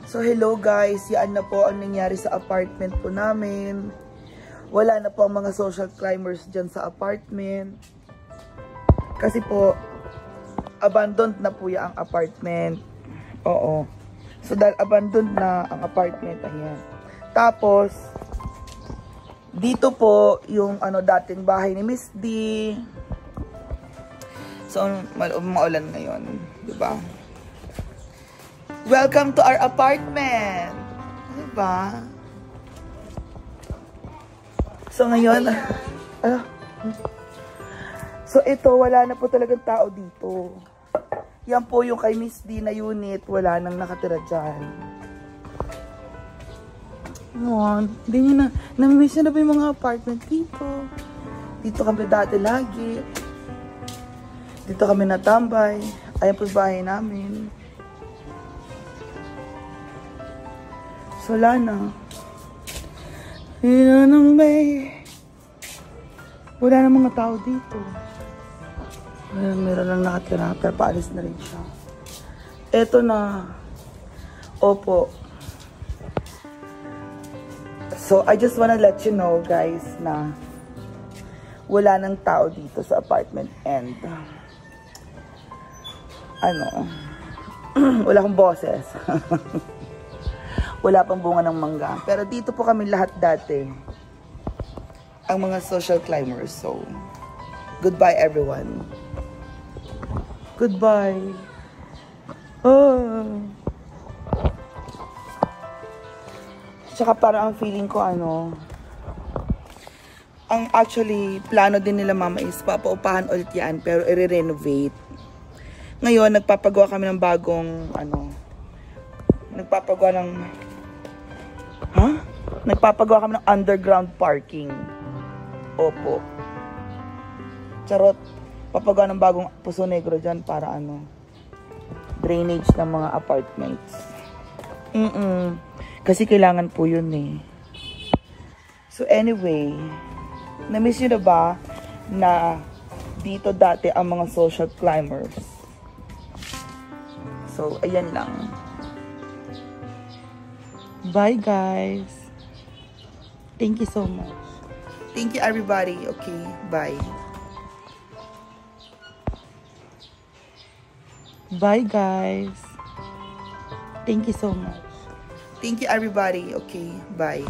So hello guys, yan na po ang nangyari sa apartment po namin. Wala na po ang mga social climbers dyan sa apartment. Kasi po, abandoned na po yung apartment. Oo. So dahil abandoned na ang apartment, ayan. Tapos, dito po yung dating bahay ni Miss D. So, maulan ngayon, diba? Welcome to our apartment. Diba? So, ngayon, so, ito, wala na po talagang tao dito. Yan po yung kay Miss D na unit. Wala nang nakatira dyan. Hindi nyo na, namimiss na ba yung mga apartment dito? Dito kami dati lagi. Dito kami natambay. Ayan po bahay namin. So, wala na. Wala na mga tao dito. Meron lang nakatira. Pero paalis na rin siya. Eto na. Opo. So, I just wanna let you know, guys, na wala nang tao dito sa apartment. And, wala akong boses. Wala pang bunga ng mangga. Pero dito po kami lahat dati. Ang mga social climbers. So, goodbye everyone. Goodbye. Oh. Tsaka parang ang feeling ko ang actually, plano din nila mama is papaupahan ulit yan. Pero i-renovate. Ngayon, nagpapagawa kami ng bagong Nagpapagawa kami ng underground parking. Opo. Charot. Papagawa ng bagong Puso Negro dyan para drainage ng mga apartments. Kasi kailangan po yun eh. So anyway, na-miss nyo na ba na dito dati ang mga social climbers? So, ayan lang. Bye guys. Thank you so much. Thank you everybody. Okay, bye. Bye guys. Thank you so much. Thank you everybody. Okay, bye.